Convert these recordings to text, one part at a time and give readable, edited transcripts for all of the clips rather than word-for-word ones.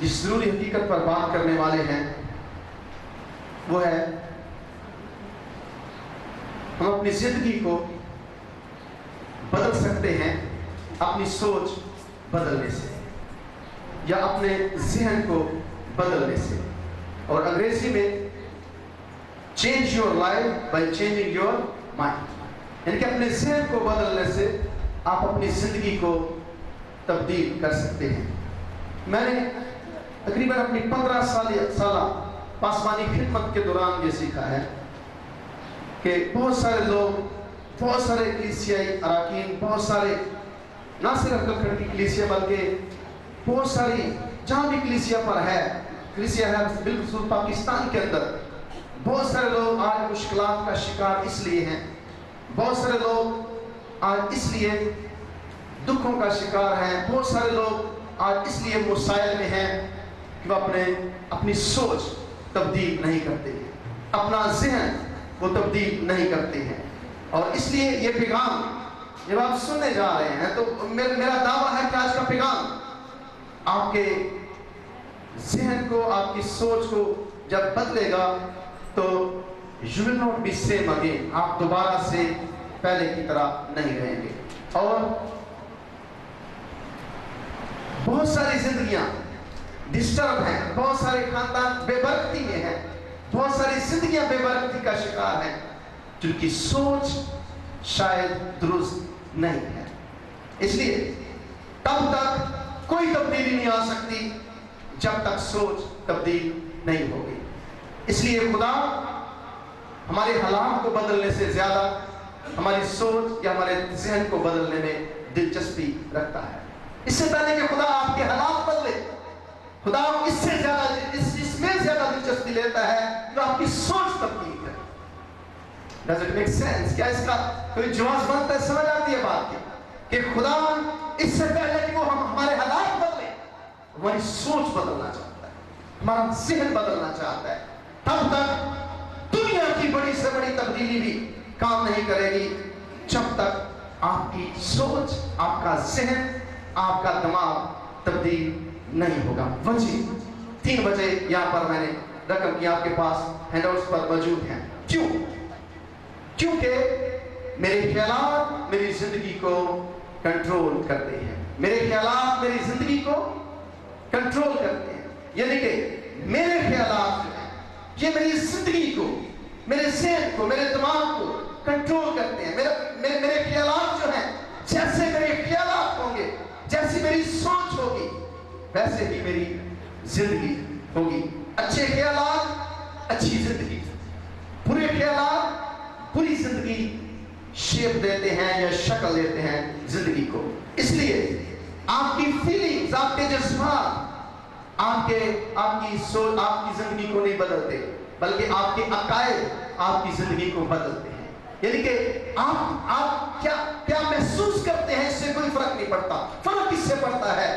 جس ضروری حقیقت پر بات کرنے والے ہیں وہ ہے ہم اپنی زندگی کو بدل سکتے ہیں اپنی سوچ بدلنے سے یا اپنے ذہن کو بدلنے سے. اور انگریزی میں change your life by changing your mind, یعنی کہ اپنے ذہن کو بدلنے سے آپ اپنی زندگی کو تبدیل کر سکتے ہیں. میں نے تقریباً اپنی 15 سالہ پاسبانی خدمت کے دوران یہ سیکھا ہے کہ بہت سارے لوگ، بہت سارے کلیسیائی اراکین، بہت سارے نہ صرف کلکھڑ کی کلیسیا بلکہ بہت ساری جہاں بھی کلیسیا ہے بالخصوص پاکستان کے اندر بہت سارے لوگ آج مشکلات کا شکار اس لیے ہیں، بہت سارے لوگ آج اس لیے دکھوں کا شکار ہیں، بہت سارے لوگ آج اس لیے مسائل میں ہیں کہ وہ اپنی سوچ تبدیل نہیں کرتے ہیں، اپنا ذہن وہ تبدیل نہیں کرتے ہیں. اور اس لیے یہ پیغام جب آپ سننے جا رہے ہیں تو میرا دعویٰ ہے کہ آج کا پیغام آپ کے ذہن کو، آپ کی سوچ کو جب بدلے گا تو you will not be same again. آپ دوبارہ سے پہلے کی طرح نہیں رہیں گے. اور بہت ساری زندگیاں ڈسٹرب ہیں، بہت سارے خاندان بے برکتی میں ہیں، بہت ساری زندگیاں بے برکتی کا شکار ہیں جن کی سوچ شاید درست نہیں ہے. اس لیے تب تک کوئی تبدیلی نہیں آ سکتی جب تک سوچ تبدیل نہیں ہوگی. اس لیے خدا ہمارے حالات کو بدلنے سے زیادہ ہماری سوچ یا ہمارے ذہن کو بدلنے میں دلچسپی رکھتا ہے. اس سے پہلے کہ خدا آپ کے حالات بدلے، خدا اس سے زیادہ اس میں زیادہ دلچسپی لیتا ہے کہ آپ کی سوچ تبدیل کرے. Does it make sense؟ کیا اس کا کوئی جواز بنتا ہے؟ سمجھ آتی ہے بات کی کہ خدا اس سے پہلے کہ وہ ہمارے حالات بدلے ہماری سوچ بدلنا چاہتا ہے، ہمارا ذہن بدلنا چاہتا ہے. تب تک دنیا کی بڑی سے بڑی تبدیلی بھی کام نہیں کرے گی جب تک آپ کی سوچ، آپ کا ذہن، آپ کا دماغ تبدیل نہیں ہوگا. وجہ 3 بجے یہاں پر میں نے رقم کی آپ کے پاس ہینڈ آؤٹس پر موجود ہیں. کیونکہ میرے خیالات میری زندگی کو کنٹرول کرتے ہیں. میرے خیالات میری زندگی کو کنٹرول کرتے ہیں. یعنی کہ میرے خیالات جو ہیں یہ میری زندگی کو، میرے ذہن کو، میرے دماغ کو کنٹرول کرتے ہیں. میرے خیالات جو ہیں، جیسے میرے خیالات ہوں گے، جیسی میری سوچ ہوگی ویسے ہی میری زندگی ہوگی. اچھے خیالات اچھی زندگی، برے خیالات بری زندگی شیپ دیتے ہیں یا شکل دیتے ہیں زندگی کو. اس لیے آپ کی فیلنگز، آپ کے جذبات آپ کی سوچ آپ کی زندگی کو نہیں بدلتے بلکہ آپ کے عقائد آپ کی زندگی کو بدلتے ہیں. یعنی کہ آپ کیا محسوس کرتے ہیں اس سے کوئی فرق نہیں پڑتا. فرق اس سے پڑتا ہے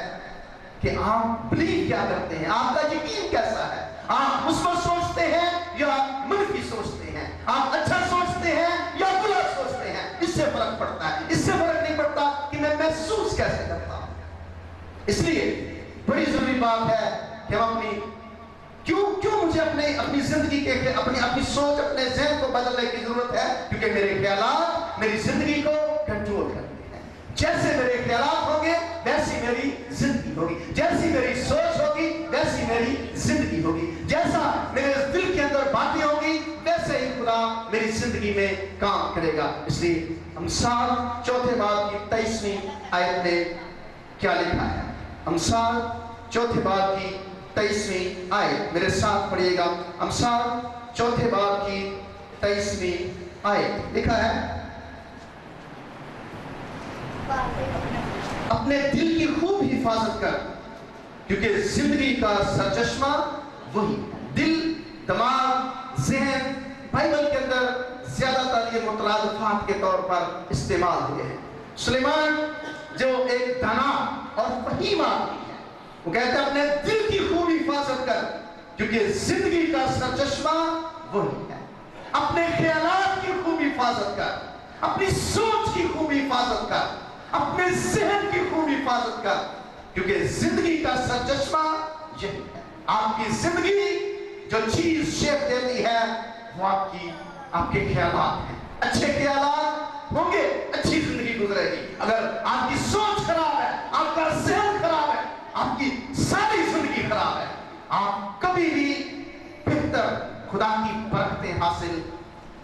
کہ آپ بلیو کیا کرتے ہیں، آپ کا یقین کیسا ہے. آپ مثبت سوچتے ہیں یا منفی سوچتے ہیں، آپ اچھا سوچتے ہیں یا برا سوچتے ہیں، اس سے فرق پڑتا ہے. اس سے فرق نہیں پڑتا کہ میں محسوس کیسے کرتا ہوں. اس لیے بڑی ضروری بات ہے کہ ہم کیوں مجھے اپنی زندگی کے اپنی سوچ، اپنے ذہن کو بدلنے کی ضرورت ہے. کیونکہ میرے خیالات میری زندگی کو کنٹرول کرتے ہیں. جیسے میرے خیالات ہوں گے ویسی میری زندگی ہوگی، جیسی میری سوچ ہوگی ویسی میری زندگی ہوگی، جیسا میرے دل کے اندر باتیں ہوں گی ویسے ہی خدا میری زندگی میں کام کرے گا. اس لیے امثال 4 باب کی 23ویں آیت میں کیا لکھا ہے؟ امثال 4 باب کی 23ویں آیت میرے ساتھ پڑھیے گا. امثال 4 باب کی 23ویں آیت لکھا ہے، اپنے دل کی خوب حفاظت کر کیونکہ زندگی کا سرچشمہ وہی. دل، دماغ، ذہن بائبل کے اندر زیادہ تر یہ مترادفات کے طور پر استعمال ہوئے ہیں. سلیمان جو ایک دانا اور فہیم آدمی ہے، وہ کہتے ہیں اپنے دل کی خوب حفاظت کر کیونکہ زندگی کا سرچشمہ وہی ہے. اپنے خیالات کی خوب حفاظت کر، اپنی سوچ کی خوب حفاظت کر، اپنے ذہن کی خوب حفاظت کر کیونکہ زندگی کا سرچشمہ यही है। आपकी जिंदगी जो चीज शेप देती है वो आपके ख्यालात हैं। अच्छे ख्यालात होंगे, अच्छी जिंदगी गुजरेगी। अगर आपकी सोच खराब है, आपका ज़हन खराब है, आपकी सारी जिंदगी खराब है, आप कभी भी बेहतर खुदा की बरकतें हासिल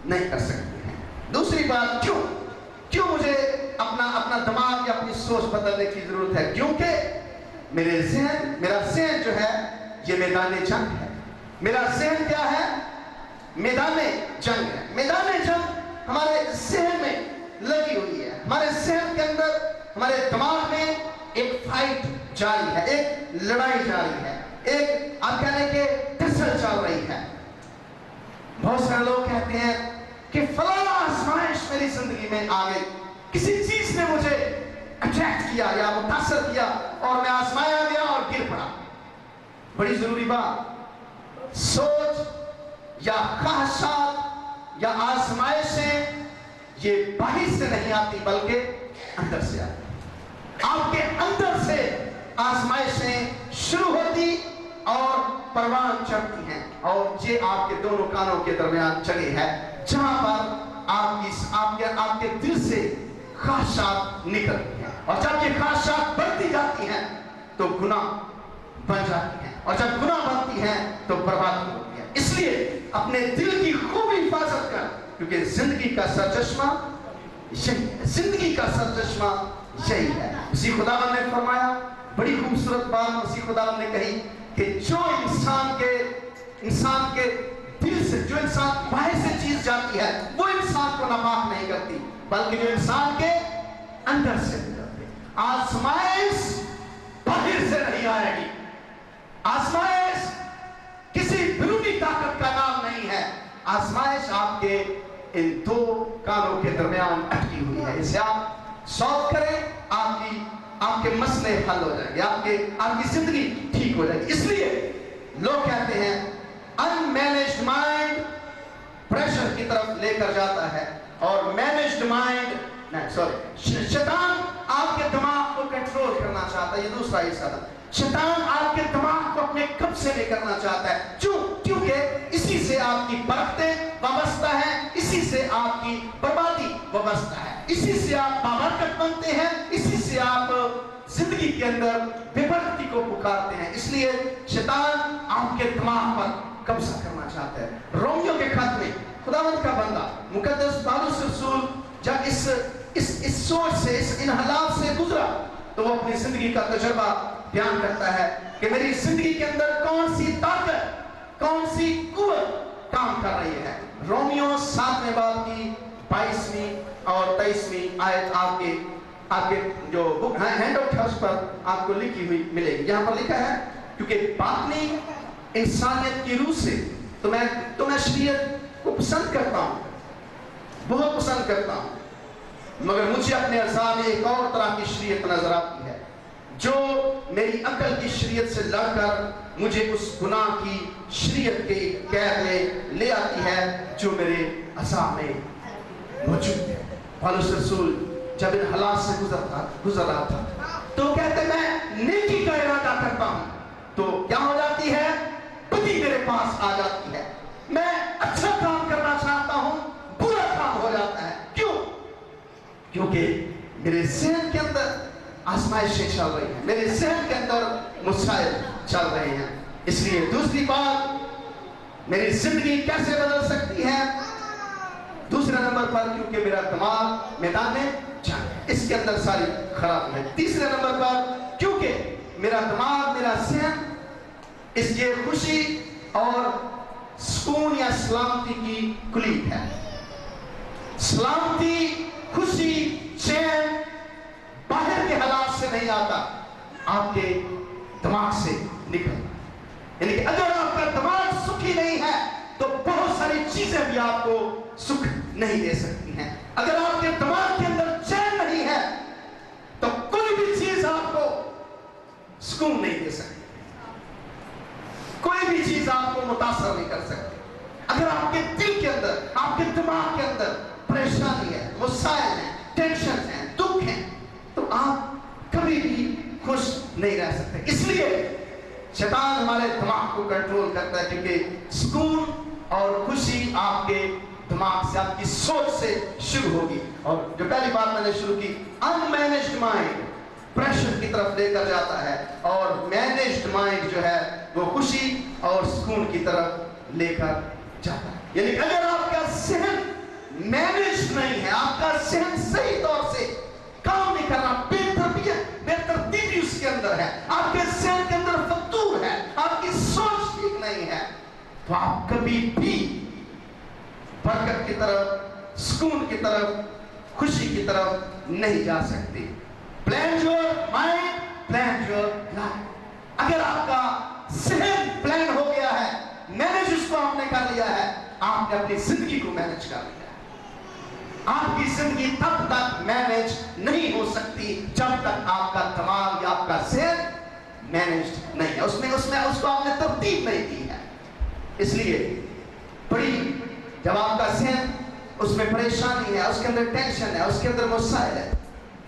नहीं कर सकते हैं। दूसरी बात, क्यों मुझे अपना दिमाग या अपनी सोच बदलने की जरूरत है? क्योंकि मेरा ज़हन जो है ये मैदान जंग है। मेरा ज़हन क्या है? मैदान जंग है। मैदान जंग हमारे ज़हन में लगी हुई है। हमारे ज़हन के अंदर, हमारे दिमाग में एक फाइट जारी है, एक लड़ाई जारी है, एक आप कहने के टसल चल रही है। बहुत सारे लोग कहते हैं कि फलाना आजमाइश मेरी जिंदगी में आ गई, किसी चीज ने मुझे अट्रैक्ट किया या मुतासर किया और मैं आजमाया गया और गिर पड़ा। बड़ी जरूरी बात, सोच या ख्वाहिशात या आजमाइशें ये बाहर से नहीं आती बल्कि अंदर से आती। आपके अंदर से आजमाइशें शुरू होती और परवान चढ़ती हैं, और ये आपके दोनों कानों के दरमियान जगह है जहां पर आपके दिल से ख्वाहिशात निकलती हैं, और जब ये ख्वाहिशात बढ़ती जाती हैं तो गुनाह बन जाती हैं, और जब गुनाह बनती हैं तो बर्बादी होती है। इसलिए अपने दिल की खूब हिफाजत कर, क्योंकि जिंदगी का सरचश्मा यही है। जिंदगी का सरचश्मा यही है। मसीह खुदावंद ने फरमाया, बड़ी खूबसूरत बात मसीह खुदावंद ने कही कि जो इंसान के दिल से, जो इंसान बाहर से चीज जाती है वो इंसान को नापाक नहीं करती, बल्कि जो इंसान के अंदर से निकलती। आजमाइश बाहर से नहीं आएगी, आजमाइश किसी विरोधी ताकत का नाम नहीं है। आजमाइश आपके इन दो कानों के दरमियान अटकी हुई है। इसे आप सॉल्व करें, आपके मसले हल हो जाएंगे, आपकी जिंदगी ठीक हो जाएगी। इसलिए लोग कहते हैं अनमैनेज्ड माइंड प्रेशर की तरफ लेकर जाता है, और मैनेज्ड माइंड शैतान आपके दिमाग को कंट्रोल करना चाहता है। ये दूसरा हिस्सा था, शैतान आपके दिमाग को अपने कब्जे में करना चाहता है। क्योंकि इसी से आपकी बरकतें वाबस्ता है, इसी से आपकी बर्बादी वाबस्ता है, इसी से आप बाबरकत बनते हैं, इसी से आप जिंदगी के अंदर बेबरकती को पुकारते हैं। इसलिए शैतान आपके दिमाग पर कब्जा करना चाहता है। रोमियो के खत में खुदावंद का बंदा मुकद्दस पौलुस रसूल जब इस सोच से, इन हालात से गुजरा, तो वो अपनी जिंदगी का तजुर्बा बयान करता है कि मेरी जिंदगी के अंदर कौन सी ताकत, कौन सी कुव्वत काम कर रही है। रोमियो 7वें बाब की 22वीं और 23वीं आयत आपके जो बुक हैंडआउट है उस पर आपको लिखी हुई मिलेगी। यहाँ पर लिखा है, क्योंकि बातनी इंसानियत की रूह से तो मैं शरीयत को पसंद करता हूँ, बहुत पसंद करता हूँ, मगर मुझे अपने अज़ा में एक और तरह की शरीयत नजर आती है जो मेरी अकल की शरीयत से लड़कर मुझे उस गुनाह की शरीयत के कैद में ले आती है जो मेरे अज़ा में मौजूद है। पौलुस रसूल जब इन हालात से गुजर रहा था तो कहते मैं नेकी का इरादा करता हूं तो क्या हो जाती है, बदी मेरे पास आ जाती है। मैं अच्छा काम करना चाहता हूं, बुरा काम हो जाता है। क्योंकि मेरे ज़हन के अंदर आजमाइशें चल रही हैं, मेरे ज़हन के अंदर मुसाइल चल रहे हैं। इसलिए दूसरी बात, मेरी जिंदगी कैसे बदल सकती है? दूसरे नंबर पर क्योंकि मेरा दिमाग मैदान में जंग है, इसके अंदर सारी खराबी है। तीसरे नंबर पर क्योंकि मेरा दिमाग, मेरा ज़हन इसके खुशी और सुकून या सलामती की कुलीद है। सलामती, खुशी, चैन बाहर के हालात से नहीं आता, आपके दिमाग से निकलता। यानी कि अगर आपका दिमाग सुखी नहीं है तो बहुत सारी चीजें भी आपको सुख नहीं दे सकती हैं। अगर आपके दिमाग के अंदर चैन नहीं है तो कोई भी चीज आपको सुकून नहीं दे सकती, कोई भी चीज आपको मुतासर नहीं कर सकती। अगर आपके दिल के अंदर, आपके दिमाग के अंदर परेशानी है, मुसाइल है, टेंशन है, दुख है, तो आप कभी भी खुश नहीं रह सकते। इसलिए शैतान हमारे दिमाग को कंट्रोल करता है, क्योंकि सुकून और खुशी आपके दिमाग से, आपकी सोच से शुरू होगी। और जो पहली बात मैंने शुरू की, अनमैनेज्ड माइंड प्रेशर की तरफ लेकर जाता है, और मैनेज्ड माइंड जो है वो खुशी और सुकून की तरफ लेकर जाता है। यानी अगर आपका सहन मैनेज नहीं है, आपका सहन सही तौर से काम नहीं कर रहा, बेतरतीबी उसके अंदर है, आपके सहन के अंदर फतूर है, आपकी सोच ठीक नहीं है, तो आप कभी भी बरकत की तरफ, सुकून की तरफ, खुशी की तरफ नहीं जा सकते। Plan your mind, plan your life. अगर आपका सहन प्लान हो गया है, मैनेज उसको आपने कर लिया है, आपने अपनी जिंदगी को मैनेज कर लिया। आपकी जिंदगी तब तक मैनेज नहीं हो सकती जब तक आपका दिमाग या आपका सहन मैनेज नहीं है, उसमें उसको आपने तरतीब नहीं दी है। इसलिए बड़ी, जब आपका सहन उसमें परेशानी है, उसके अंदर टेंशन है, उसके अंदर मसाइल है,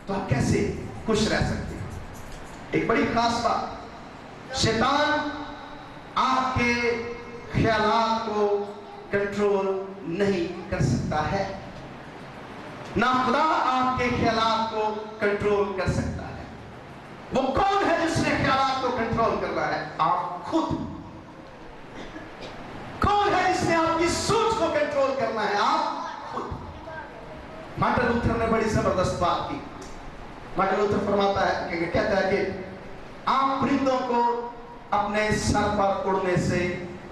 तो आप कैसे खुश रह सकते हैं? एक बड़ी खास बात, शैतान आपके ख्यालात को कंट्रोल नहीं कर सकता है, ना खुदा आपके ख्यालात को कंट्रोल कर सकता है। वो कौन है जिसने ख्यालात को कंट्रोल कर रहा है? आप खुद। कौन है जिसने आपकी सोच को कंट्रोल करना है? आप खुद। मार्टिन लूथर ने बड़ी जबरदस्त बात की। मार्टिन लूथर फरमाता है कि कहता है कि आप परिंदों को अपने सर पर उड़ने से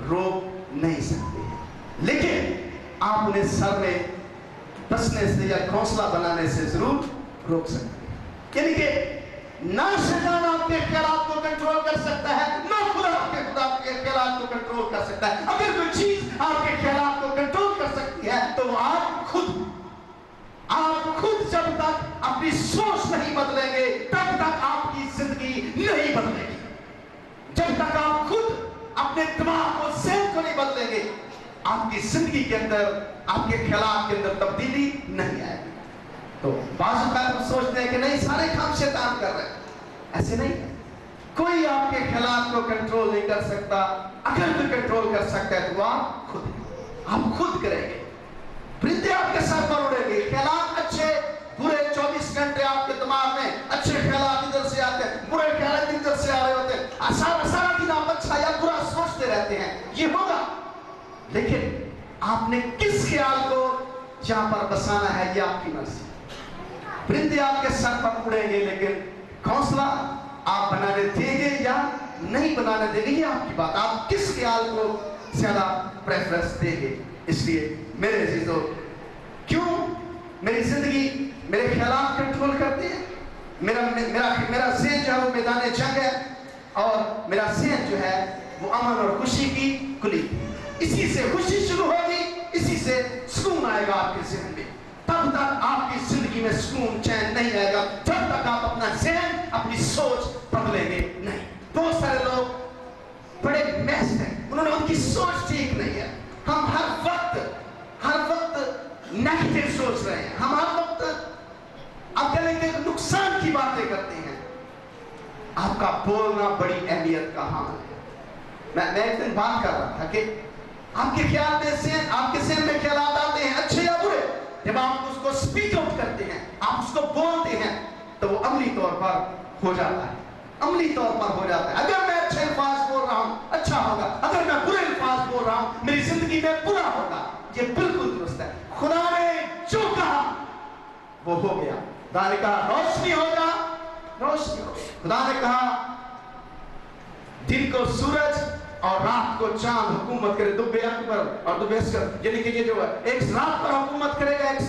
रोक नहीं सकते हैं, लेकिन आप उन्हें सर में बसने से या घोंसला बनाने से जरूर रोक सकते हैं। यानी कि ना शैतान आपके ख्यालात को कंट्रोल कर सकता है, ना खुदा आपके ख्यालात को कंट्रोल कर सकता है। अगर कोई चीज आपके ख्यालात को कंट्रोल कर सकती है तो आप खुद। जब तक अपनी सोच नहीं बदलेंगे तब तक आपकी जिंदगी नहीं बदलेगी। जब तक आप खुद अपने दिमाग को, सहन को नहीं बदलेंगे, आपकी जिंदगी के अंदर, आपके ख्यालात के अंदर तब्दीली नहीं आएगी। तो बाज़ औक़ात हम सोचते हैं कि नहीं, सारे काम शैतान कर रहे हैं। ऐसे नहीं है। कोई आपके ख्यालात को कंट्रोल नहीं कर सकता। अगर कोई कंट्रोल कर सकता है तो आप खुद करेंगे। परिंदे आपके सर पर उड़ेंगे, ख्यालात अच्छे बुरे 24 घंटे आपके दिमाग में अच्छे ख्यालात इधर से आते हैं, बुरे ख्यालात इधर से आ रहे होते हैं, सारा दिन आप अच्छा या बुरा सोचते रहते हैं। ये होगा, लेकिन आपने किस ख्याल को यहां पर बसाना है ये आपकी मर्जी। परिंदे आपके सर पर उड़ेंगे, लेकिन घोंसला आप बनाने देंगे या नहीं बनाने देंगे, ये आपकी बात। आप किस ख्याल को ज्यादा प्रेफरेंस देंगे। इसलिए मेरे अजीजों, क्यों मेरी जिंदगी मेरे ख्यालात कंट्रोल करते हैं? मेरा ज़हन जो है वो मैदान जंग है, और मेरा ज़हन जो है वो अमन और खुशी की कुली। इसी से खुशी शुरू होगी, इसी से सुकून आएगा आपके ज़हन में। तब तक आपकी जिंदगी में सुकून, चैन नहीं आएगा जब तक आप अपना ज़हन, अपनी सोच बदलेंगे नहीं। बहुत सारे लोग बड़े मैस्ड हैं, उन्होंने उनकी सोच ठीक नहीं है। हम हर वक्त नेगेटिव सोच रहे हैं, हम हर वक्त आप कह लेंगे नुकसान की बातें करते हैं। आपका बोलना बड़ी अहमियत का हाल है। मैं एक दिन बात कर रहा था कि आपके ख्याल में से, आपके ज़हन में ख्यालात आते हैं अच्छे या बुरे, जब आप उसको स्पीक आउट करते हैं, आप उसको बोलते हैं, तो वो अमली तौर पर हो जाता है, अमली तौर पर हो जाता है। अगर मैं अच्छे अल्फाज बोल रहा हूं, अच्छा होगा। अगर मैं बुरे अल्फाज बोल रहा हूं, मेरी जिंदगी में बुरा होगा। ये बिल्कुल दुरुस्त है। खुदा ने जो कहा वो हो गया। खुदा ने कहा रोशनी होगा, रोशनी होगा। खुदा ने कहा दिन को सूरज और रात को चांद हुकूमत करे, दुबे अकबर और दुबे अस्कर। यानी कि ये जो है एक रात पर हुकूमत करेगा, एक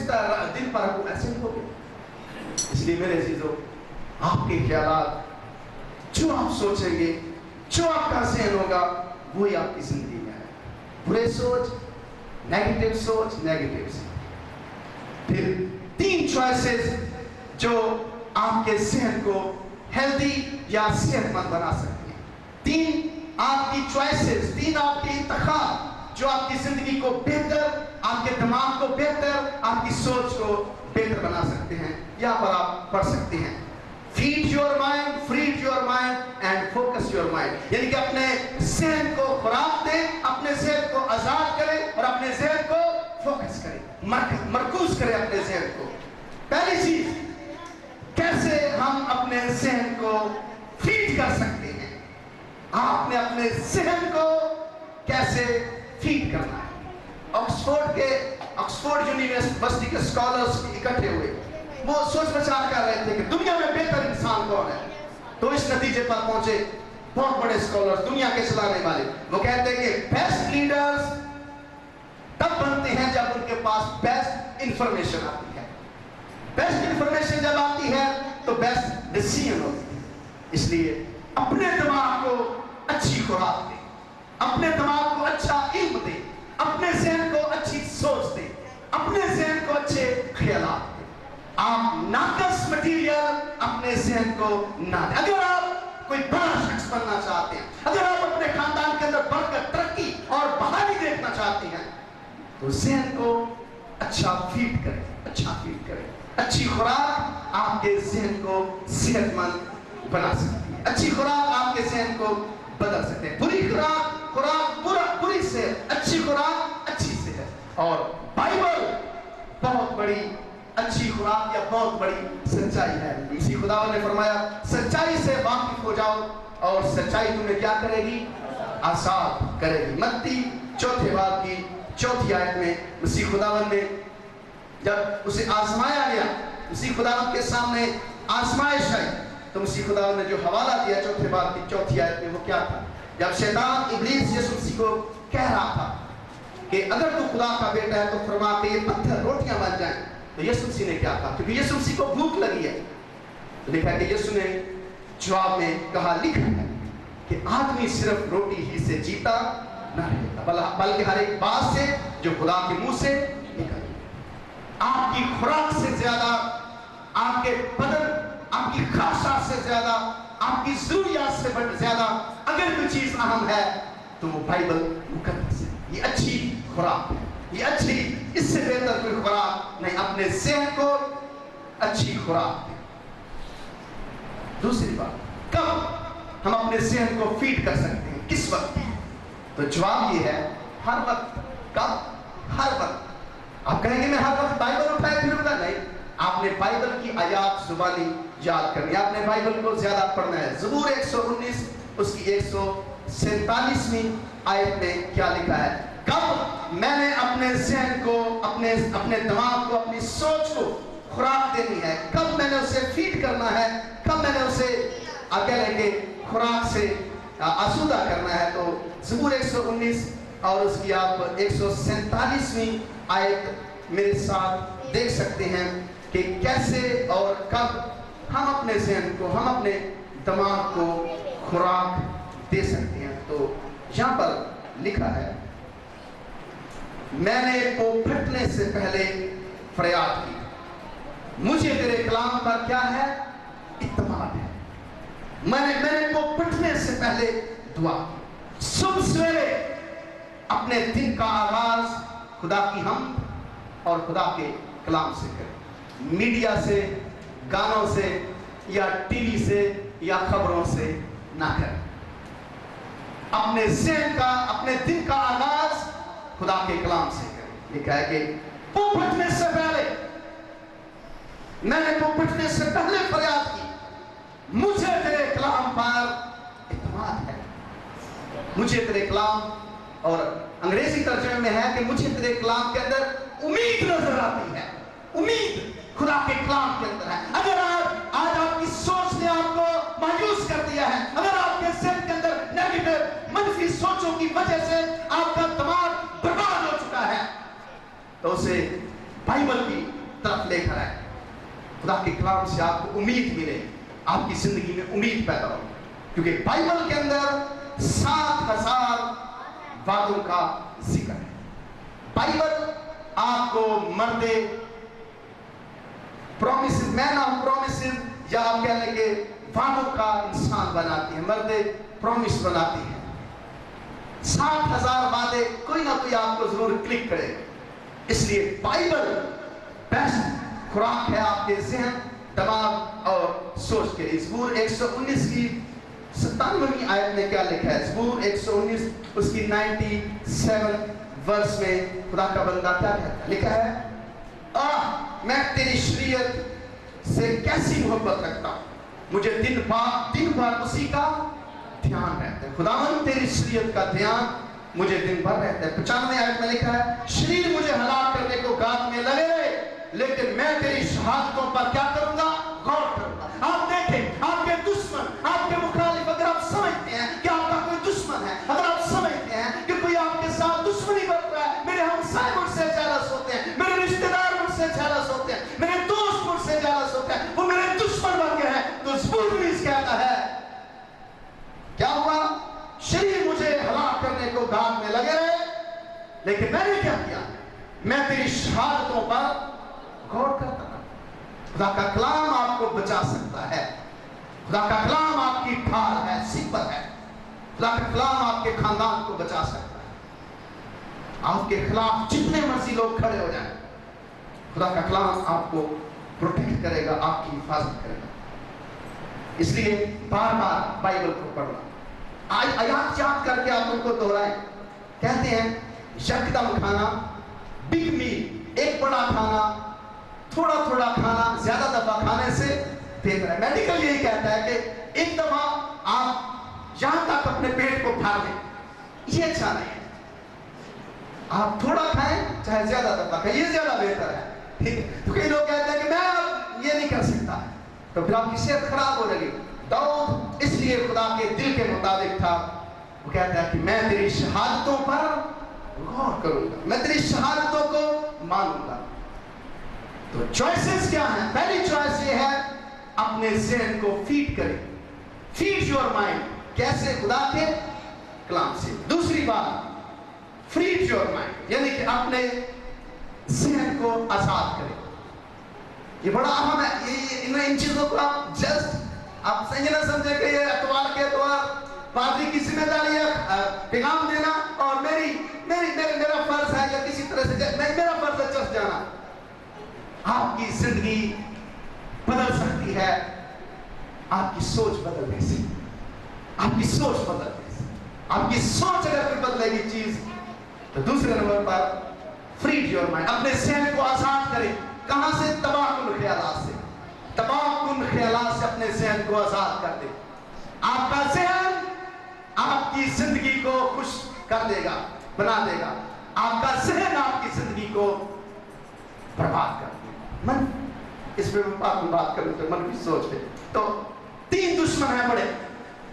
दिन पर हुकूमत, ऐसे हो गया। इसलिए मेरे अजीजों, आपके ख्यालात, जो आप सोचेंगे, जो आपका ज़हन होगा, वही आपकी जिंदगी में है। बुरे सोच, नेगेटिव सोच, नेगेटिव से। फिर 3 चॉइसेस जो आपके ज़हन को हेल्दी या सेहतमंद बना सकती है। 3 आपकी चॉइसेस, 3 आपके इंतखाब जो आपकी जिंदगी को बेहतर, आपके दिमाग को बेहतर, आपकी सोच को बेहतर बना सकते हैं। यहाँ पर आप पढ़ सकते हैं। Feed your mind, freed your mind and focus your mind. یعنی کہ اپنے ذہن کو خوراک دے, اپنے ذہن کو آزاد کرے اور اپنے ذہن کو فوکس کرے, مرکوز کرے اپنے ذہن کو. پہلی چیز, کیسے ہم اپنے ذہن کو فیڈ کر سکتے ہیں. آپ نے اپنے ذہن کو کیسے فیڈ کرنا ہے. آکسفورڈ یونیورسٹی کے اسکالرز اکٹھے ہوئے, وہ سوچ بچار کر رہے تھے کہ دنیا میں بہتر انسان کون ہے. تو اس نتیجے پر پہنچے بہت بڑے اسکالرز, دنیا کے چلانے والے, وہ کہتے ہیں کہ بیسٹ لیڈرز تب بنتے ہیں جب ان کے پاس بیسٹ انفارمیشن آتی ہے. بیسٹ انفارمیشن جب آتی ہے تو بیسٹ ڈیسیژن ہوتی ہے. اس لیے اپنے دماغ کو اچھی خوراک دے, اپنے دماغ کو اچھا علم دے, اپنے ذہن کو اچھی سوچ دے, اپنے ذہن کو اچھے خیالات دے. آپ ناقص مٹیریل اپنے ذہن کو نہ دیں. اگر آپ کوئی بڑا شخص بننا چاہتے ہیں, اگر آپ اپنے خاندان کے اندر بڑھ کر ترقی اور بحالی دیکھنا چاہتے ہیں, تو ذہن کو اچھا فیڈ کریں, اچھا فیڈ کریں. اچھی خوراک آپ کے ذہن کو صحت مند بنا سکتی ہے. اچھی خوراک آپ کے ذہن کو بدل سکتے ہیں. بری خوراک بری سے, اچھی خوراک اچھی سے ہے. اور بائبل بہت بڑی اچھی خوراک یا بہت بڑی سچائی ہے. اسی خدا نے فرمایا سچائی سے واقف ہو جاؤ اور سچائی تمہیں کیا کرے گی, آزاد کرے گی. متی 4 باب کی 4 آیت میں مسیح خداوند نے جب اسے آزمایا گیا, مسیح خداوند کے سامنے آزمائش آئی, تو مسیح خداوند نے جو حوالہ دیا 4 باب کی 4 آیت میں, وہ کیا تھا. جب شیطان ابلیس یسوع مسیح کو کہہ رہا تھا کہ اگر تو خدا کا بیٹا ہے تو فرما کہ یہ پتھر روٹیاں بن جائیں, تو یسوع مسیح نے کیا کہا, کیونکہ یسوع مسیح کو بھوک لگی ہے, تو لکھا کہ یسوع نے جواب میں کہا, لکھا ہے کہ آدمی صرف روٹی ہی سے جیتا نہ رہتا بلکہ ہر ایک بات سے جو خدا کے منہ سے نکلی. آپ کی خوراک سے زیادہ, آپ کے بدن, آپ کی خواہشات سے زیادہ, آپ کی ضروریات سے زیادہ اگر کوئی چیز اہم ہے تو وہ بائبل مقدس ہے. یہ اچھی خوراک ہے, یہ اچھی, اس سے بہتر کوئی خوراک نہیں. اپنے ذہن کو اچھی خوراک دیں. دوسری بات, کب ہم اپنے ذہن کو فیڈ کر سکتے ہیں, کس وقت؟ تو جواب یہ ہے, ہر وقت. کب؟ ہر وقت. آپ کہیں گے میں ہر وقت بائبل اٹھائے پھروں گا, نہیں. آپ نے بائبل کی آیات زبانی یاد کرنی, آپ نے بائبل کو زیادہ پڑھنا ہے. زبور 119 اس کی 147ویں آیت میں کیا لکھا ہے, کب میں نے اپنے ذہن کو, اپنے دماغ کو, اپنی سوچ کو خوراک دینی ہے, کب میں نے اسے فیڈ کرنا ہے, کب میں نے اسے آگے لے کے خوراک سے آسودہ کرنا ہے. تو زبور 119 اور اس کی آپ 147ویں آیت میرے ساتھ دیکھ سکتے ہیں کہ کیسے اور کب ہم اپنے ذہن کو, ہم اپنے دماغ کو خوراک دے سکتے ہیں. تو یہاں پر لکھا ہے, میں نے وہ پھٹنے سے پہلے فریاد کی, مجھے تیرے کلام پر کیا ہے, اعتماد ہے. میں نے وہ پھٹنے سے پہلے دعا کی. صبح سویرے اپنے دن کا آغاز خدا کی حمد اور خدا کے کلام سے کریں. میڈیا سے, گانوں سے یا ٹی وی سے یا خبروں سے نہ کریں. اپنے ذہن کا, اپنے دن کا آغاز خدا کے کلام سے کریں. لکھا ہے کہ وہ پھٹنے سے پہلے, میں نے وہ پھٹنے سے پہلے فریاد کی, مجھے تیرے کلام پر اعتماد ہے. مجھے تیرے کلام, اور انگریزی ترجمے میں ہے کہ مجھے تیرے کلام کے اندر امید نظر آتی ہے. امید خدا کے کلام کے اندر ہے. اگر آج آپ کی سوچ نے آپ کو مایوس کر دیا ہے, اگر آپ کے ذہن کے اندر نیگیٹو منفی سوچوں کی وجہ سے آپ کا دماغ برباد ہو چکا ہے, تو اسے بائبل کی طرف لے کر آئے. خدا کے کلام سے آپ کو امید ملے, آپ کی زندگی میں امید پیدا ہو, کیونکہ بائبل کے اندر 7000 وعدوں کا ذکر ہے. بائبل آپ کو مردے پرومیسز, مین آف پرومیسز, یا آپ کہہ لیں کہ وعدوں کا انسان بناتی ہے, مردے پرومس بناتی ہے. 7000 وعدے, کوئی نہ کوئی آپ کو ضرور کلک کرے. اس لیے بائبل بیسٹ خوراک ہے آپ کے ذہن दिमाग और सोच के लिए। ज़बूर 119 की 97वीं आयत में क्या लिखा है? ज़बूर 119 उसकी 97 वर्स में खुदा का बंदा क्या कहता है? लिखा है, मैं तेरी शरीयत से कैसी मोहब्बत रखता हूँ, मुझे दिन भर उसी का ध्यान रहता है। खुदावन तेरी शरीयत का ध्यान मुझे दिन भर रहता है। 95 आयत में लिखा है, शरीर मुझे हलाक करने को गात में लगे रहे, लेकिन मैं तेरी शहादतों पर क्या करूंगा? गौर करूंगा। आप देखें, आपके दुश्मन, आपके मुखालिफ, अगर आप समझते हैं कि आपका कोई दुश्मन है, अगर आप समझते हैं कि कोई आपके साथ दुश्मनी बरत रहा है, मेरे हमसाए मुझसे जेलस होते हैं, मेरे रिश्तेदार मुझसे जेलस होते हैं, मेरे दोस्त मुझसे जेलस होते हैं, वो मेरे दुश्मन बन गए हैं, तो ज़बूर कहता है क्या हुआ? शरीर मुझे हलाक करने को गात में लगे रहे, लेकिन मैंने क्या किया? मैं तेरी शहादतों पर गौर करता था। खुदा का कलाम आपको बचा सकता है। खुदा का कलाम आपकी ढाल है, सिपर है। खुदा का कलाम आपके खानदान को बचा सकता है। आपके खिलाफ जितने मर्जी लोग खड़े हो जाएं, खुदा का कलाम आपको प्रोटेक्ट करेगा, आपकी हिफाजत करेगा। इसलिए बार बार बाइबल को पढ़ना, आयात याद करके आप उनको दोहराएं। कहते हैं यकदम खाना, बिग मील, एक बड़ा खाना, थोड़ा थोड़ा खाना ज्यादा दफा खाने से बेहतर है। मेडिकल यही कहता है कि एक दफा आप यहां तक अपने पेट को भर लें, ये अच्छा नहीं है। आप थोड़ा खाएं चाहे ज्यादा दफा खाएं, ये ज्यादा बेहतर है। ठीक है? तो कई लोग कहते हैं कि मैं अब ये नहीं कर सकता, तो फिर आपकी सेहत खराब हो जाएगी। दाऊद इसलिए खुदा के दिल के मुताबिक था, वो कहता है कि मैं तेरी शहादतों पर गौर करूंगा, मैं तेरी शहादतों को मानूंगा। तो चॉइसेस क्या हैं? पहली चॉइस ये है, अपने ज़हन को फीड करें, फीड योर माइंड। कैसे? खुदा के कलाम से। दूसरी बात, फ्रीड योर माइंड, यानी कि अपने ज़हन को आजाद करें। ये बड़ा अहम है। ये इन चीजों को आप जस्ट आप सही ना समझे कि ये अतवार के अतवार पादरी की जिम्मेदारी है पैगाम देना और मेरा फर्ज है, या किसी तरह से मेरा फर्ज है चर्च जाना। आपकी जिंदगी बदल सकती है आपकी सोच बदलने से। आपकी सोच बदलने से, आपकी सोच अगर कोई बदलेगी चीज, तो दूसरे नंबर पर फ्रीड योर माइंड, अपने ज़हन को आजाद करें। कहां से? तबाहकुन ख्यालात से। तबाहकुन ख्यालात से अपने ज़हन को आजाद कर दे। आपका ज़हन आपकी जिंदगी को खुश कर देगा, बना देगा। आपका ज़हन आपकी जिंदगी को बर्बाद कर देगा। मन, इसमें मैं बात करूं तो मन की सोच पे तो 3 दुश्मन हैं बड़े,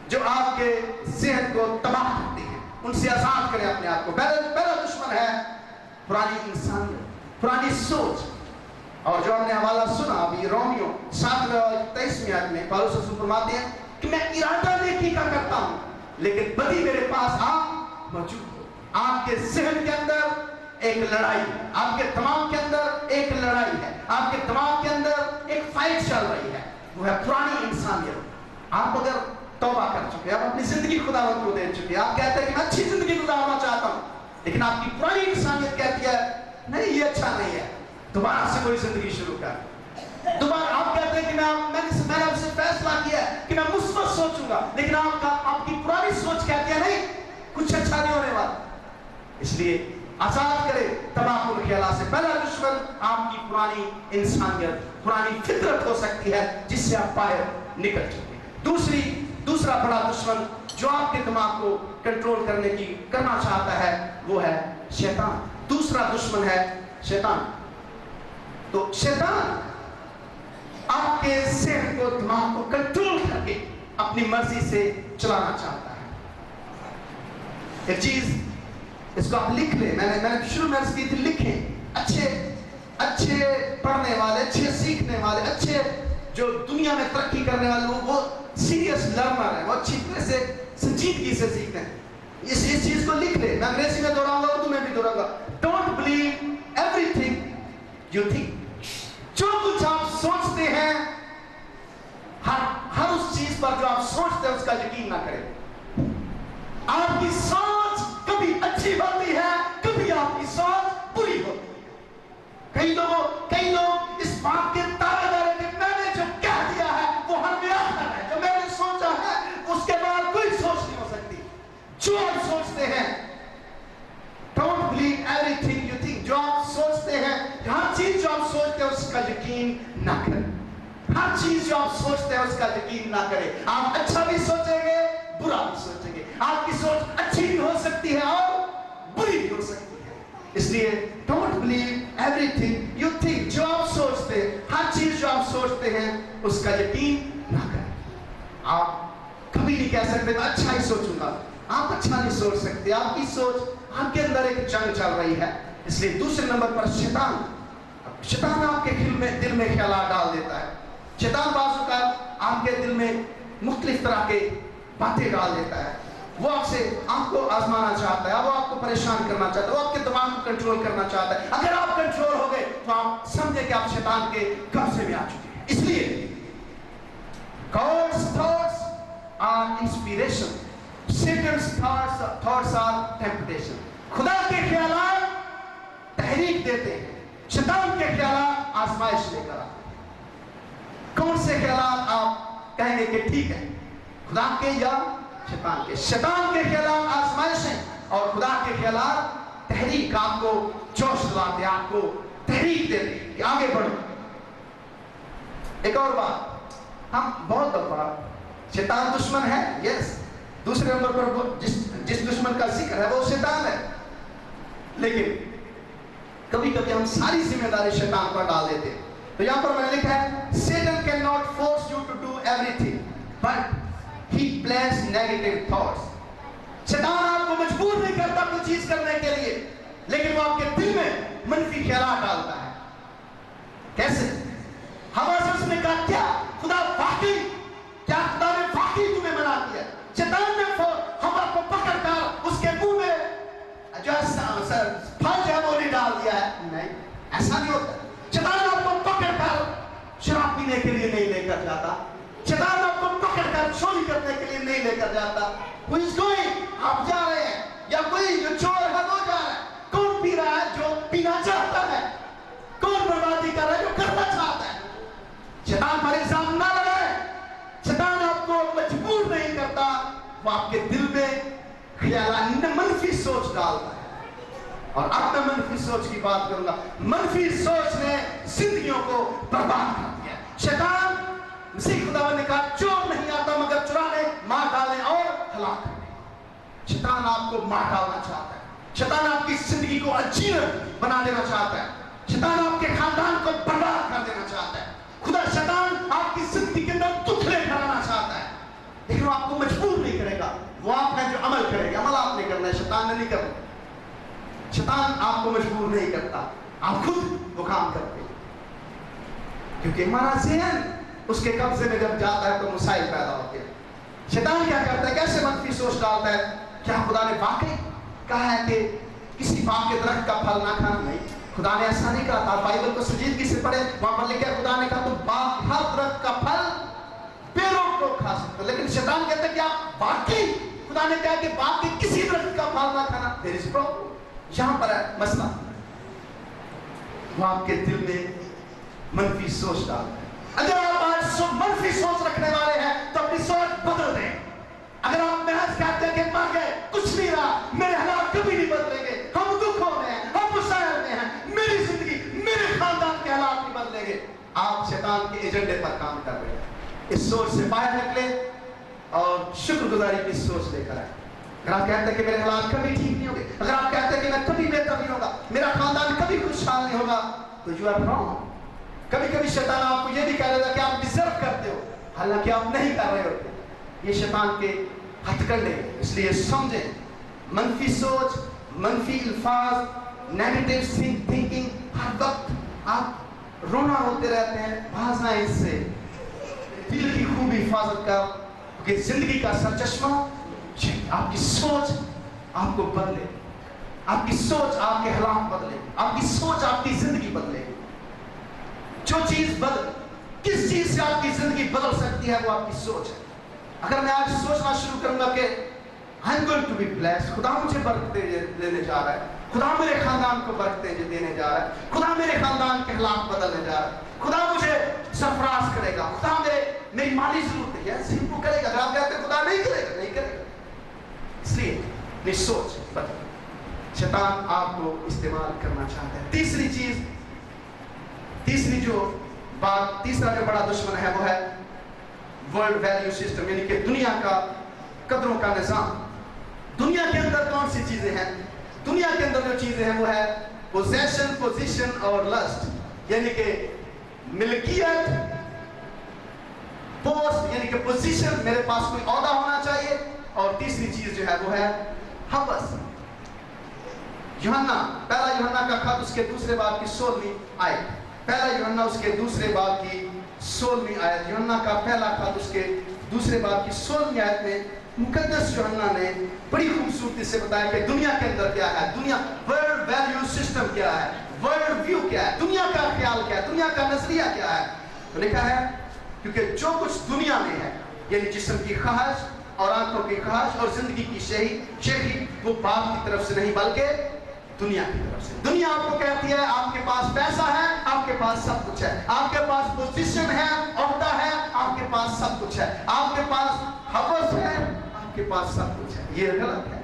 जो आपके ज़हन को तबाह करते हैं। उनसे आजाद करें अपने आप को। पहला दुश्मन है पुरानी इंसानियत, पुरानी सोच। और जो हमने हवाला सुना अभी रोमियो 7:23 में पौलुस रसूल फरमाते हैं कि मैं इरादा नेकी का करता हूं, लेकिन बदी मेरे पास मौजूद हो। आपके ज़हन के अंदर एक लड़ाई है, आपके दिमाग के अंदर एक लड़ाई है, आपके दिमाग के अंदर एक फाइट चल रही है, वो है पुरानी इंसानियत। आप अगर तौबा कर चुके, आप अपनी जिंदगी खुदावंद को दे चुके, आप कहते हैं कि मैं अच्छी जिंदगी गुजारना चाहता हूं, लेकिन आपकी पुरानी इंसानियत कहती है नहीं ये अच्छा नहीं है, दोबारा से कोई जिंदगी शुरू कर। दोबारा आप कहते हैं कि मैंने आपसे फैसला किया कि मैं मुस्बत सोचूंगा, लेकिन आपकी पुरानी सोच कहती है नहीं कुछ अच्छा नहीं होने वाला। इसलिए आजाद करे तबाहकुन ख्यालात से। पहला दुश्मन आपकी पुरानी इंसानियत, पुरानी फितरत हो सकती है जिससे आप बाहर निकल चुके हैं। दूसरा बड़ा दुश्मन जो आपके दिमाग को कंट्रोल करना चाहता है वो है शैतान। दूसरा दुश्मन है शैतान। तो शैतान आपके ज़हन को, दिमाग को कंट्रोल करके अपनी मर्जी से चलाना चाहता है। एक चीज इसको आप लिख लें, मैंने शुरू में अर्ज की थी, लिखें। अच्छे पढ़ने वाले, अच्छे सीखने वाले, अच्छे जो दुनिया में तरक्की करने वाले लोग, वो सीरियस लर्नर है, वो अच्छी तरह से संजीदगी से सीखते हैं। इस चीज को लिख ले। मैं अंग्रेजी में दोहराऊंगा, उर्दू में भी दोहराऊंगा। Don't believe everything you think. जो कुछ आप सोचते हैं, हर उस चीज पर जो आप सोचते हैं उसका यकीन ना करें। आपकी सोच कभी अच्छी होती है, कभी आपकी सोच बुरी होती है। कई लोग इस बात के दावेदार हैं कि मैंने जो जो आप सोचते हैं, don't believe everything you think. जो आप सोचते हैं, हर चीज जो आप सोचते हैं उसका यकीन ना करें। हर चीज जो आप सोचते हैं उसका यकीन ना करें। आप अच्छा भी सोचेंगे, बुरा भी सोचेंगे। आपकी सोच अच्छी भी हो सकती है और बुरी भी हो सकती है। इसलिए don't believe everything you think. जो आप सोचते हैं, हर चीज जो आप सोचते हैं उसका यकीन ना करें। आप कभी नहीं कह सकते मैं अच्छा ही सोचूंगा। आप अच्छा नहीं सोच सकते। आपकी सोच, आपके अंदर एक जंग चल रही है। इसलिए दूसरे नंबर पर शैतान आपके दिल में ख्यालात डाल देता है। शैतान बाजू का आपके दिल में मुख्तलिफ तरह के बातें डाल देता है। वो आपको आजमाना चाहता है, वो आपको परेशान करना चाहता है, वो आपके दिमाग को कंट्रोल करना चाहता है। अगर आप कंट्रोल हो गए तो आप समझे कि आप शैतान के कब्जे में आ चुके हैं। इसलिए God's thoughts are inspiration, Satan's thoughts are temptation. खुदा के ख्यालात तहरीक देते हैं, शैतान के ख्यालात आजमाइश लेकर आते हैं। कौन से ख्यालात आप कहेंगे कि ठीक है, खुदा के या शैतान के? शैतान के ख्यालात आजमाइश हैं और खुदा के ख्यालात तहरीक, आपको जोश दिलाते, आपको तहरीक देते हैं कि आगे बढ़ो। एक और बात, हम बहुत दफा शैतान दुश्मन है, यस, दूसरे नंबर पर वो जिस दुश्मन का जिक्र है वो शैतान है। लेकिन कभी कभी हम सारी जिम्मेदारी शैतान पर डाल देते हैं। तो यहां पर मैंने लिखा है Satan cannot force you to do everything but he plants negative thoughts. शैतान आपको मजबूर नहीं करता कोई चीज करने के लिए, लेकिन वो आपके दिल में मनफी ख्यालात डालता है। कैसे? हवा से उसने कहा क्या खुदा वाकई, क्या खुदा ने वाकई तुम्हें मना किया? शैतान ने हवा को पकड़कर उसके मुंह में जो फल जो है वो नहीं डाल दिया है। नहीं, ऐसा नहीं होता। शैतान आपको पकड़कर शराब पीने के लिए नहीं लेकर जाता। शैतान आपको पकड़कर चोरी करने के लिए नहीं लेकर जाता। Who is going? आप जा रहे हैं, या कोई जो चोर है वो जा रहा है। कौन पी रहा है? जो पीना चाहता है। कौन बर्बादी कर रहा है? जो करना चाहता है। शैतान पर इल्जाम ना लगाए। शैतान आपको मजबूर नहीं करता, वो आपके दिल में ख्यालात मनफी सोच डालता है। और अब मैं मनफी सोच की बात करूंगा। मनफी सोच ने जिंदगियों को बर्बाद कर दिया। शैतान, मसीह खुदा ने कहा चोर नहीं आता मगर चुराने, मार डालने और हलाक करने। शैतान आपको मार डालना चाहता है। शैतान आपकी जिंदगी को अजीब बना देना चाहता है। शैतान आपके खानदान को बर्बाद कर देना चाहता है। खुदा शैतान आपकी जिंदगी के अंदर दुख लेकर आना चाहता है, लेकिन वो आपको मजबूर नहीं करेगा। वो आप है जो अमल करेगा। अमल आपने करना है, शैतान ने नहीं करना। शैतान आपको मजबूर नहीं करता, आप खुद वो काम करते हैं। क्योंकि हमारा ज़हन उसके कब्जे में जब जाता है तो मसाइल पैदा होते हैं। शैतान क्या करता है? कैसे मनफी सोच डालता है? क्या खुदा ने वाकई कहा है कि किसी बाग के दरख्त का फल ना खाना? नहीं, खुदा ने ऐसा नहीं कहा था। बाइबल को संजीदगी से पढ़े, वहां पर लिखा है खुदा ने कहा तुम हर दरख्त का फल बेरोक टोक खा सकते हो। लेकिन शैतान कहता है कि आप वाकई, खुदा ने कहा कि बाग के किसी दरख्त का फल ना खाना। There is problem. यहां पर है मसला, वो आपके दिल में मनफी सोच डालता है। अगर आप आज मनफी सोच रखने वाले हैं तो अपनी सोच बदल दें। अगर आप महज कहते हैं कि मर गए, कुछ नहीं रहा, मेरे हालात कभी नहीं बदलेंगे, हम दुखों में हैं, हम मुसाइल में हैं, मेरी जिंदगी, मेरे खानदान के हालात नहीं बदलेंगे, आप शैतान के एजेंडे पर काम कर रहे हैं। इस सोच से बाहर निकले और शुक्रगुजारी की सोच लेकर आए। अगर आप कहते हैं कि मेरे हालात कभी ठीक नहीं होंगे, अगर आप कहते हैं कि मैं कभी बेहतर नहीं होगा, मेरा खानदान कभी खुशहाल नहीं होगा, तो यू आर रॉन्ग। कभी कभी शैतान आपको ये भी कह देता कि आप डिजर्व करते हो, हालांकि आप नहीं कर रहे होते। ये शैतान के हथकंडे। इसलिए समझें, मनफी सोच, मनफी अल्फाज, नेगेटिव थिंकिंग, हर वक्त आप रोना होते रहते हैं, भागना इससे। दिल की खूब हिफाजत कर, क्योंकि जिंदगी का सरचश्मा आपकी सोच आपको बदले, आपकी सोच आपके हालात बदले, आपकी सोच आपकी जिंदगी बदले। जो चीज किस चीज से आपकी जिंदगी बदल सकती है वो आपकी सोच है। अगर मैं आज सोचना शुरू करूंगा कि I am going to be blessed, खुदा मुझे बरकतें देने जा रहा है, खुदा मेरे खानदान को बरकतें देने जा रहा है, खुदा मेरे खानदान के हालात बदलने जा रहा है, खुदा मुझे सरफराज करेगा, खुदा मेरी माली जरूरत है, वो करेगा। अगर आप कहते हैं खुदा नहीं करेगा, नहीं करेगा। इसलिए अपनी सोच बदलो। शैतान आपको इस्तेमाल करना चाहता है। तीसरी जो बात, तीसरा जो बड़ा दुश्मन है वो है वर्ल्ड वैल्यू सिस्टम, यानी कि दुनिया का कदरों का निजाम। दुनिया के अंदर कौन सी चीजें हैं? दुनिया के अंदर जो चीजें हैं वो है पोजेशन, पोजीशन और लस्ट, यानी कि मिल्कियत, पोस्ट यानी कि पोजीशन, मेरे पास कोई औहदा होना चाहिए, और तीसरी चीज जो है वो है हवस। यूहन्ना, पहला यूहन्ना का खत उसके दूसरे बाब की 16वीं आयत, पहला यूहन्ना उसके दूसरे बाब की 16वीं आयत, यूहन्ना का पहला खत उसके दूसरे बाब की 16वीं आयत में मुकद्दस यूहन्ना ने बड़ी खूबसूरती से बताया कि दुनिया के अंदर क्या है, दुनिया वर्ल्ड वैल्यू सिस्टम क्या है, वर्ल्ड व्यू क्या है, दुनिया का ख्याल क्या है, दुनिया का नजरिया क्या है। तो लिखा है क्योंकि जो कुछ दुनिया में है, यानी जिस्म की ख्वाहिश और आंखों की ख्वाहिश और जिंदगी की शेखी, वो बाप की तरफ से नहीं बल्कि दुनिया की तरफ से। दुनिया आपको कहती है आपके पास पैसा है, आपके पास सब कुछ है, आपके पास पोजीशन है, औहदा है, आपके पास सब कुछ है, आपके पास हवस है, आपके पास सब कुछ है। ये गलत है,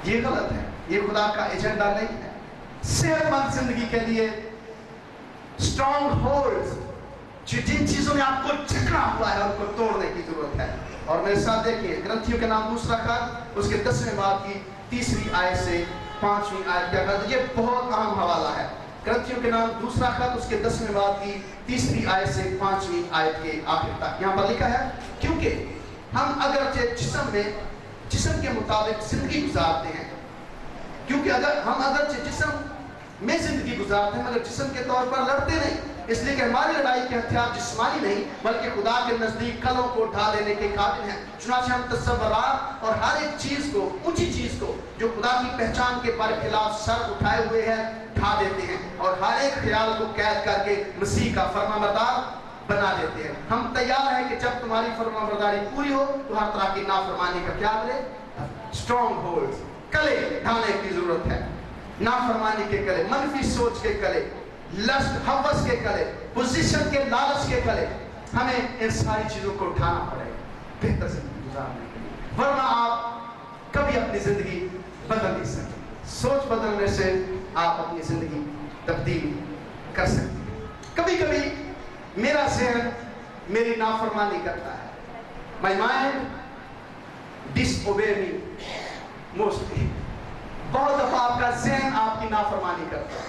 ये गलत है, ये खुदा का एजेंडा नहीं है। सेहतमंद जिंदगी के लिए स्ट्रॉन्ग होल्ड्स, जिन चीजों में आपको जकड़ा हुआ है उनको तोड़ने की जरूरत है। और मेरे साथ देखिए ग्रंथियों के नाम दूसरा खत उसके 10वें बाब की 3री आयत से 5वीं आयत क्या कहता है, ये बहुत अहम हवाला है। ग्रंथियों के नाम दूसरा खत उसके 10वें बाब की 3री आयत से 5वीं आयत के आखिर तक यहाँ पर लिखा है, क्योंकि हम अगर जिस्म के मुताबिक जिंदगी गुजारते हैं, क्योंकि अगर हम जिस्म में जिंदगी गुजारते हैं मगर जिस्म के तौर पर लड़ते नहीं, इसलिए कि हमारी लड़ाई के हथियार जिस्मानी नहीं बल्कि खुदा के नजदीक कलों को ढा देने के काबिल हैं। चुनांचे हम तस्वुरात और हर एक चीज को, ऊंची चीज को जो खुदा की पहचान के पर खिलाफ सर उठाए हुए है, ढा देते हैं और हर एक ख्याल को कैद करके मसीह का फरमाबरदार बना देते हैं। हम तैयार हैं कि जब तुम्हारी फरमाबरदारी पूरी हो तो हर तरह की नाफरमानी का क्या मिले, स्ट्रॉन्ग होल्ड्स, कले ढाने की जरूरत है। नाफरमानी के कले, मनफी सोच के कले, लस्ट हवस के कले, पोजीशन के लालच के कले, हमें इन सारी चीजों को उठाना पड़ेगा बेहतर जिंदगी गुजारने के लिए, वरना आप कभी अपनी जिंदगी बदल नहीं सकते। सोच बदलने से आप अपनी जिंदगी तब्दील कर सकते हैं। कभी कभी मेरा ज़हन मेरी नाफरमानी करता है, my mind disobey me mostly. बहुत दफा आपका ज़हन आपकी नाफरमानी करता है,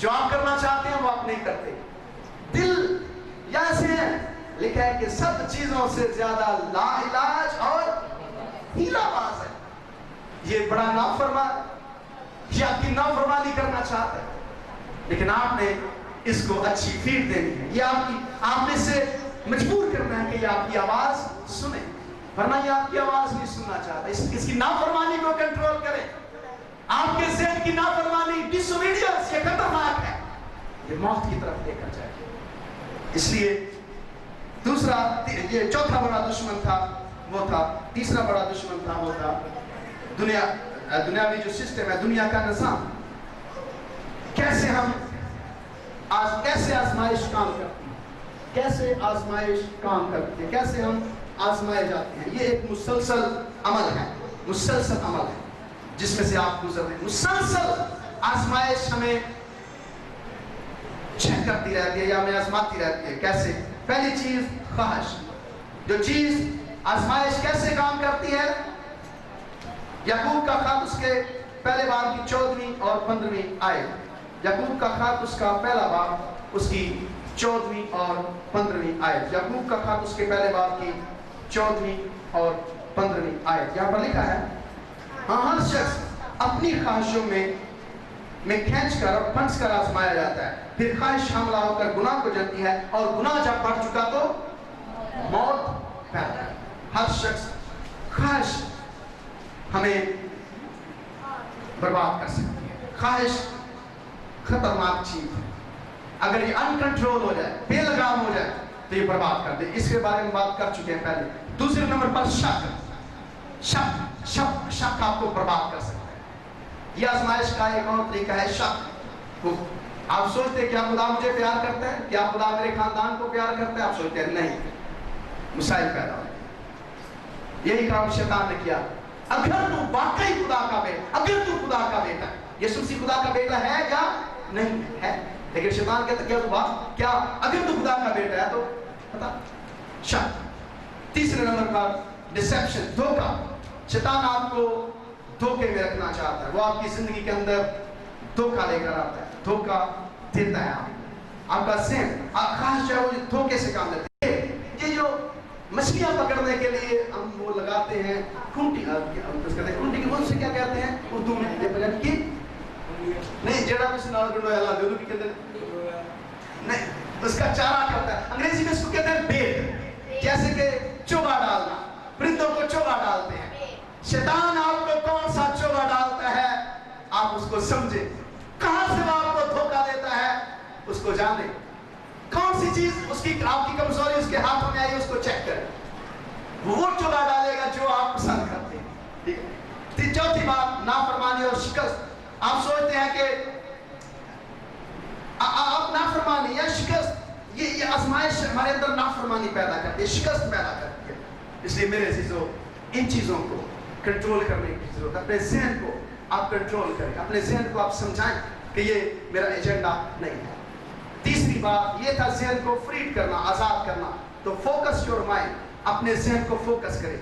जो आप करना चाहते हैं वो आप नहीं करते। दिल या ज़हन, लिखा है कि सब चीजों से ज्यादा लाइलाज और हीलाबाज है। ये बड़ा नाफरमान, ये आपकी नाफरमानी करना चाहता है, लेकिन आपने इसको अच्छी फीड देनी है। ये आपने से मजबूर करना है कि ये आपकी आवाज सुने, वरना ये आपकी आवाज नहीं सुनना चाहता। इसकी नाफरमानी को कंट्रोल करें। आपके ज़हन की नाफरमानी, डिसोबीडियंस, ये खतरनाक है, ये मौत की तरफ लेकर जाएगी। इसलिए दूसरा, ये चौथा बड़ा दुश्मन था वो था, तीसरा बड़ा दुश्मन था वो था दुनियावी जो सिस्टम है, दुनिया का निजाम। कैसे आजमाइश काम करती है, कैसे आजमाइश काम करती है, कैसे हम आजमाए जाते हैं। ये एक मुसलसल अमल है, मुसलसल अमल है जिसमें से आप गुजर रहे हैं। मुसलसल आजमाइश हमें चेक करती रहती है या हमें आजमाती रहती है। कैसे? पहली चीज ख्वाहिश। जो चीज आजमाइश कैसे काम करती है, याकूब का खत उसके पहले बाब की 14वीं और 15वीं आयत। याकूब का खत उसका पहला बाब उसकी 14वीं और 15वीं आयत। याकूब का खत उसके पहले बाब की 14वीं और 15वीं आयत। यहाँ पर लिखा है, हाँ, हर शख्स अपनी ख्वाहिशों में खींच कर और फंस कर आजमाया जाता है, फिर ख्वाहिश हमला होकर गुनाह को जनती है और गुनाह जब बढ़ चुका तो मौत पैदा है। हर शख्स ख्वाहिश हमें बर्बाद कर सकती है। ख्वाहिश खतरनाक चीज है, अगर ये अनकंट्रोल हो जाए, बेलगाम हो जाए तो ये बर्बाद कर दे। इसके बारे में बात कर चुके हैं पहले। दूसरे नंबर पर शक आपको बर्बाद कर सकता है। यह आजमाइश का एक और तरीका है शक। आप सोचते हैं क्या खुदा मुझे प्यार करता है, क्या खुदा मेरे खानदान को प्यार करता है? आप सोचते हैं नहीं, मुसाइल पैदा हो। यही काम शैतान ने किया। अगर तू वाकई खुदा का बेटा, अगर तू खुदा का बेटा, यीशु मसीह खुदा का बेटा है या नहीं है? लेकिन शैतान कहता क्या तू क्या अगर तू खुदा का बेटा है तो पता शक। तीसरे नंबर पर डिसेप्शन, धोखा। शैतान आपको धोखे में रखना चाहता है, वो आपकी जिंदगी के अंदर धोखा लेकर आता है, धोखा देता है आपका ज़हन, खास चाहे वो धोखे से काम लेते हैं। ये जो मछलियां पकड़ने के लिए हम वो लगाते हैं खूंटी, खूंटी की बोल से क्या कहते हैं उर्दू में, ये पकड़ की नहीं जेड़ा में सुना दो याला दो की कहते हैं नहीं, उसका चारा करता है, अंग्रेजी में इसको कहते हैं बेट, जैसे कि चोगा डालना, परिंदों को चोगा डालते हैं। शैतान आपको कौन सा चोगा डालता है आप उसको समझे, कहां से वो आपको धोखा देता है उसको जाने, कौन सी चीज उसकी आपकी कमजोरी उसके हाथों में आई उसको चेक करें, वो चोगा डालेगा जो आप पसंद करते हैं। ठीक है। चौथी बात नाफरमानी और शिकस्त। आप सोचते हैं कि आप नाफरमानी या शिकस्त, ये आजमाइश हमारे अंदर नाफरमानी पैदा करती है, शिकस्त पैदा करती है। इसलिए मेरे चीजों इन चीजों को कंट्रोल करने की जरूरत है। अपने ज़हन को आप कंट्रोल करें, अपने ज़हन को आप समझाएं कि ये मेरा एजेंडा नहीं है। तीसरी बात ये था ज़हन को फ्रीड करना, आजाद करना। तो फोकस योर माइंड, अपने ज़हन को फोकस करें।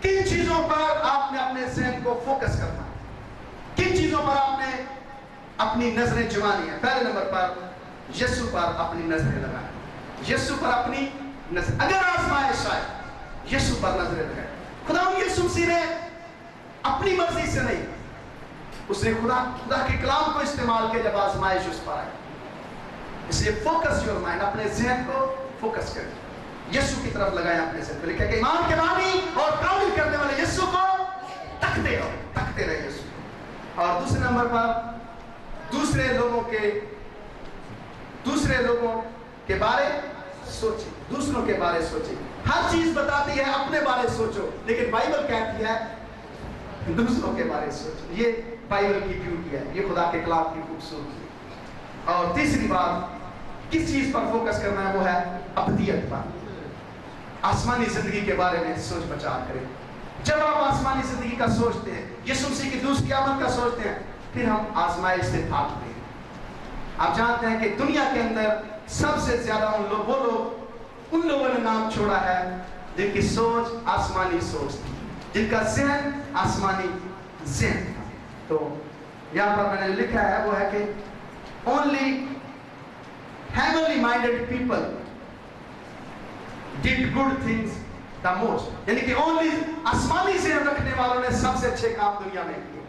किन चीजों पर आपने अपने ज़हन को फोकस करना, किन चीजों पर आपने अपनी नजरें जमानी है? पहले नंबर पर यीशु पर अपनी नजरें लगाएं, यीशु पर अपनी नजर, अगर आजमाइश आए यीशु पर नजरें लगाएं। खुदा यीशु मसीह ने अपनी मर्जी से नहीं, उसने खुदा के कलाम को इस्तेमाल किया जब आजमाइश उस पर आई। इसलिए फोकस योर माइंड, अपने ज़हन को फोकस करें, यीशु की तरफ लगाएं अपने ज़हन को। लिखा है कि ईमान के बानी और काबिल करने वाले यीशु को तकते रहो, तकते रहे यीशु को। और दूसरे नंबर पर दूसरे लोगों के बारे सोचें, दूसरों के बारे सोचें। हर चीज बताती है अपने बारे सोचो, लेकिन बाइबल कहती है दूसरों के बारे सोचो। ये बाइबल की ब्यूटी है, ये खुदा के कलाम की खूबसूरती। और तीसरी बात किस चीज पर फोकस करना है, वो है अबदियत पर, आसमानी जिंदगी के बारे में सोच विचार करें। जब आप आसमानी जिंदगी का सोचते हैं, यीशु मसीह की दूसरी आमद का सोचते हैं, फिर हम आजमाइश से भागते हैं। आप जानते हैं कि दुनिया के अंदर सबसे ज्यादा उन लोगों ने नाम छोड़ा है जिनकी सोच आसमानी सोच थी, जिनका ज़हन आसमानी ज़हन था। तो यहाँ पर मैंने लिखा है वो है कि only heavenly minded people did good things the most, यानी कि ओनली आसमानी ज़हन रखने वालों ने सबसे अच्छे काम दुनिया में किए।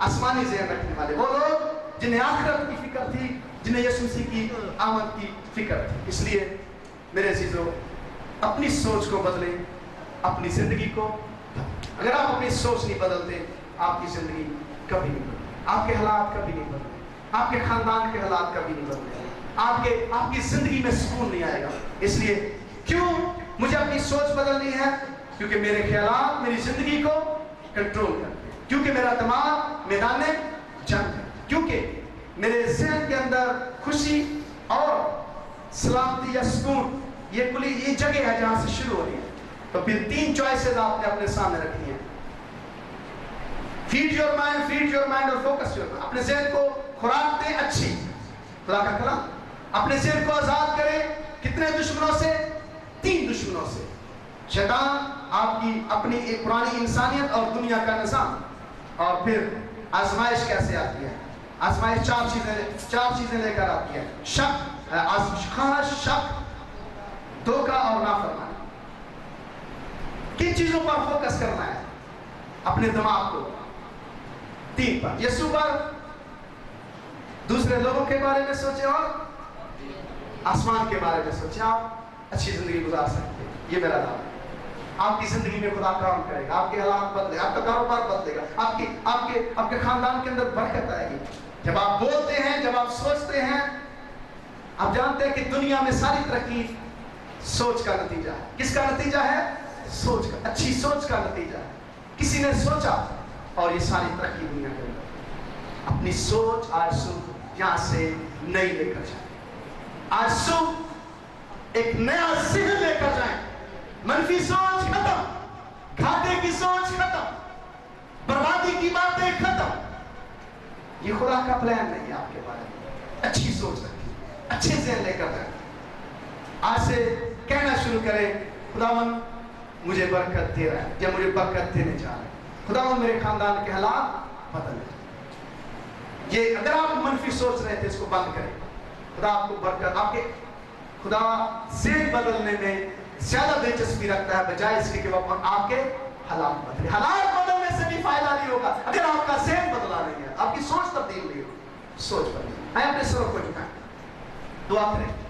आसमानी ज़हन रखने वाले वो लोग जिन्हें आखिरत की फिक्र थी, जिन्हें यीशु मसीह की आमद की फिक्र थी। इसलिए मेरे चीजों अपनी सोच को बदलें, अपनी जिंदगी को। अगर आप अपनी सोच नहीं बदलते, आपकी जिंदगी कभी नहीं बदलेगी, आपके हालात कभी नहीं बदलेंगे, आपके खानदान के हालात कभी नहीं बदलेंगे, आपकी जिंदगी में सुकून नहीं आएगा। इसलिए क्यों मुझे अपनी सोच बदलनी है? क्योंकि मेरे ख्यालात मेरी जिंदगी को कंट्रोल करते हैं, क्योंकि मेरा दिमाग मैदान जंग है, क्योंकि मेरे ज़हन के अंदर खुशी और सलामती या सुकून ये जगह है जहां से शुरू हो रही है। तो फिर 3 चॉइसेस आपने अपने सामने रखी हैं, फीड योर माइंड और फोकस योर माइंड। अपने ज़हन को खुराक दें अच्छी, खुदा का कलाम। अपने ज़हन को आजाद करें कितने दुश्मनों से? 3 दुश्मनों से। शैतान, आपकी अपनी एक पुरानी इंसानियत और दुनिया का निजाम। और फिर आजमाइश कैसे आती है? आजमाइश 4 चीजें लेकर आती है, शक, धोखा और नाफरमानी। किन चीजों पर फोकस करना है? अपने दिमाग को 3 पर, यीशु पर, दूसरे लोगों के बारे में सोचें और आसमान के बारे में सोचें। आप अच्छी जिंदगी गुजार सकते हैं, ये मेरा दावा है। आपकी जिंदगी में खुदा काम करेगा, आपके हालात बदलेगा, आपका कारोबार बदलेगा, आपके खानदान के अंदर बरकत आएगी। जब आप बोलते हैं, जब आप सोचते हैं, आप जानते हैं कि दुनिया में सारी तरक्की सोच का नतीजा है। किसका नतीजा है? सोच का, अच्छी सोच का नतीजा है। किसी ने सोचा और ये सारी तरक्की दुनिया के अंदर। अपनी सोच आज सुबह यहां से नई लेकर जाए, आज सुबह एक नया ज़हन लेकर जाए। मनफी सोच खत्म, घाटे की सोच खत्म, खत्म। ये खुदा का प्लान नहीं है आपके बारे में। अच्छी सोच रखिए, अच्छे ज़हन लेकर जाए। आज से कहना शुरू करें, खुदावन मुझे बरकत दे रहा है या मुझे बरकत देने जा रहा है, खुदावन मेरे खानदान के हालात बदल दे। ये अगर आप मनफी सोच रहे थे, इसको बंद करें। खुदा आपको बरकत, आपके खुदा ज़हन बदलने में ज्यादा दिलचस्पी रखता है बजाय इसके कि वो आपके हालात बदले। हालात बदलने से भी फायदा नहीं होगा अगर आपका ज़हन बदला नहीं है, आपकी सोच तब्दील नहीं होगी। सोच बदले। मैं अपने सरों को झुकाएं, दुआ करें।